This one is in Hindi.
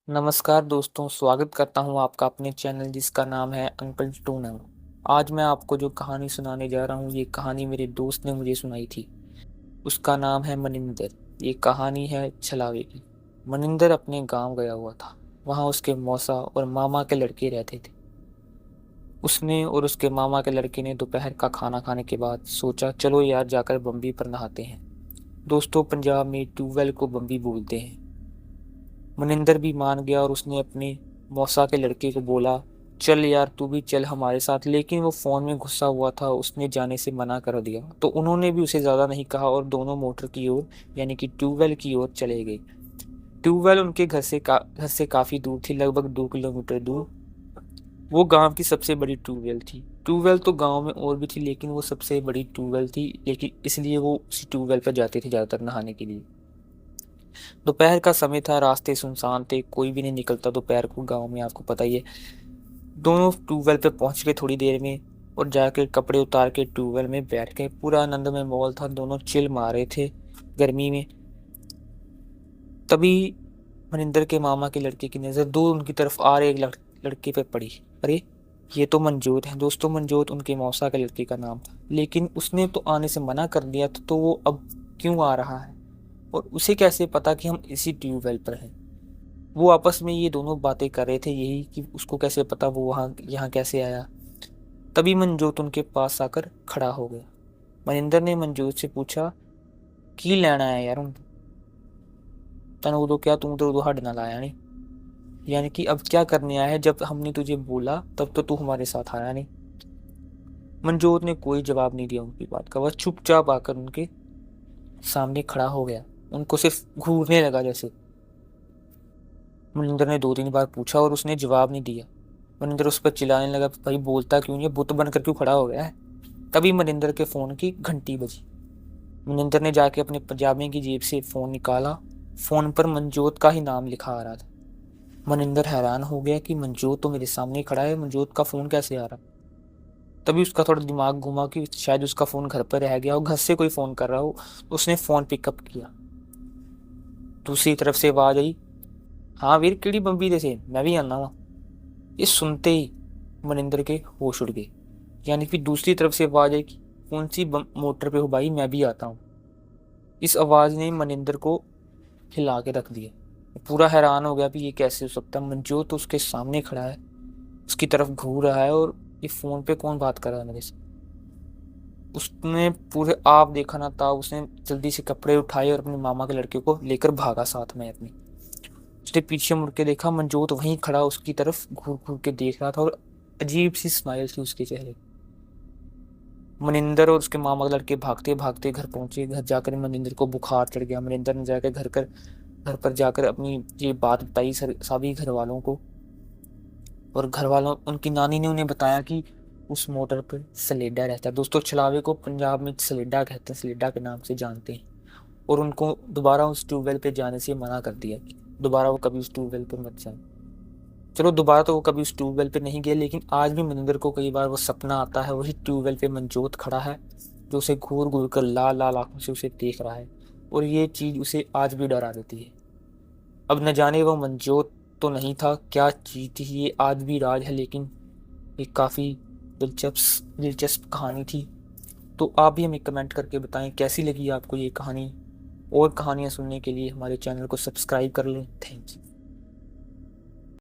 नमस्कार दोस्तों, स्वागत करता हूँ आपका अपने चैनल जिसका नाम है अंकल टूना। आज मैं आपको जो कहानी सुनाने जा रहा हूँ, ये कहानी मेरे दोस्त ने मुझे सुनाई थी। उसका नाम है मनिंदर। ये कहानी है छलावे की। मनिंदर अपने गांव गया हुआ था। वहाँ उसके मौसा और मामा के लड़के रहते थे। उसने और उसके मामा के लड़के ने दोपहर का खाना खाने के बाद सोचा, चलो यार जाकर बम्बी पर नहाते हैं। दोस्तों, पंजाब में ट्यूबवेल को बम्बी बोलते हैं। मनिंदर भी मान गया और उसने अपने मौसा के लड़के को बोला, चल यार तू भी चल हमारे साथ। लेकिन वो फोन में घुसा हुआ था, उसने जाने से मना कर दिया। तो उन्होंने भी उसे ज्यादा नहीं कहा और दोनों मोटर की ओर यानी कि ट्यूबवेल की ओर चले गए। ट्यूबवेल उनके घर से काफी दूर थी, लगभग 2 किलोमीटर दूर। वो गांव की सबसे बड़ी ट्यूबवेल थी। ट्यूबवेल तो गांव में और भी थी, लेकिन वो सबसे बड़ी ट्यूबवेल थी, लेकिन इसलिए वो उसी ट्यूबवेल पर जाते थे ज्यादातर नहाने के लिए। दोपहर का समय था, रास्ते सुनसान थे, कोई भी नहीं निकलता दोपहर को गांव में, आपको पता ही है। दोनों ट्यूबवेल पे पहुंच गए थोड़ी देर में और जाके कपड़े उतार के ट्यूबवेल में बैठ गए। पूरा आनंदमय माहौल था, दोनों चिल मार रहे थे गर्मी में। तभी मनिंदर के मामा के लड़के की नजर दूर उनकी तरफ आ रहे एक लड़के पे पड़ी। अरे, ये तो मंजोत है। दोस्तों, मंजोत उनके मौसा के लड़के का नाम था, लेकिन उसने तो आने से मना कर दिया था, तो वो अब क्यों आ रहा है और उसे कैसे पता कि हम इसी ट्यूबवेल पर हैं। वो आपस में ये दोनों बातें कर रहे थे, यही कि उसको कैसे पता वो वहाँ यहाँ कैसे आया। तभी मंजोत उनके पास आकर खड़ा हो गया। मनिंदर ने मंजोत से पूछा, की लेना है यार उन तन उदो क्या तू तो उदो हड ना लाया नहीं, यानी कि अब क्या करने आया है? जब हमने तुझे बोला तब तो तू हमारे साथ आया नहीं। मंजोत ने कोई जवाब नहीं दिया उनकी बात का, वह चुपचाप आकर उनके सामने खड़ा हो गया, उनको सिर्फ घूरने लगा जैसे। मनिंदर ने 2-3 बार पूछा और उसने जवाब नहीं दिया। मनिंदर उस पर चिल्लाने लगा, भाई बोलता क्यों नहीं, बुत बनकर क्यों खड़ा हो गया है? तभी मनिंदर के फोन की घंटी बजी। मनिंदर ने जाके अपने पजामे की जेब से फोन निकाला। फोन पर मंजोत का ही नाम लिखा आ रहा था। मनिंदर हैरान हो गया कि मंजोत तो मेरे सामने खड़ा है, मंजोत का फोन कैसे आ रहा? तभी उसका थोड़ा दिमाग घुमा कि शायद उसका फोन घर पर रह गया हो, घर से कोई फोन कर रहा हो। उसने फोन पिकअप किया। दूसरी तरफ से आवाज आई, हाँ वीर, किड़ी बंबी दे से मैं भी आना वा। ये सुनते ही मनिंदर के होश उड़ गए, यानी कि दूसरी तरफ से आवाज आई कि कौन सी मोटर पे हो भाई, मैं भी आता हूँ। इस आवाज ने मनिंदर को हिला के रख दिया। वो पूरा हैरान हो गया कि ये कैसे हो सकता है, मंजूर तो उसके सामने खड़ा है, उसकी तरफ घूर रहा है, और ये फोन पे कौन बात कर रहा है मेरे से? उसने पूरे आप देखा ना था, उसने जल्दी से कपड़े उठाए और अपने मामा के लड़के को लेकर भागा साथ में अपनी। उसने पीछे मुड़ के देखा, मंजोत वहीं खड़ा उसकी तरफ घूर घूर के देख रहा था और अजीब सी स्माइल थी उसके चेहरे। मनिंदर और उसके मामा लड़के भागते भागते घर पहुंचे। घर जाकर मनिंदर को बुखार चढ़ गया। मनिंदर ने जाकर घर पर जाकर अपनी ये बात बताई सभी घर वालों को, और घर वालों उनकी नानी ने उन्हें बताया कि उस मोटर पर सलेडा रहता है। दोस्तों, छलावे को पंजाब में सलेडा कहते हैं, सलेडा के नाम से जानते हैं। और उनको दोबारा उस ट्यूबवेल पे जाने से मना कर दिया कि दोबारा वो कभी उस ट्यूबवेल पे मत जाए। चलो, दोबारा तो वो कभी उस ट्यूबवेल पे नहीं गए, लेकिन आज भी मनिंदर को कई बार वो सपना आता है, वही ट्यूबवेल पे मंजोत खड़ा है जो उसे घूर घूर कर लाल लाल आंखों से उसे देख रहा है, और ये चीज उसे आज भी डरा देती है। अब न जाने वो मंजोत तो नहीं था, क्या चीज थी ये आज भी राज है, लेकिन ये काफी दिलचस्प कहानी थी। तो आप भी हमें कमेंट करके बताएं कैसी लगी आपको ये कहानी। और कहानियां सुनने के लिए हमारे चैनल को सब्सक्राइब कर लें। Thank you.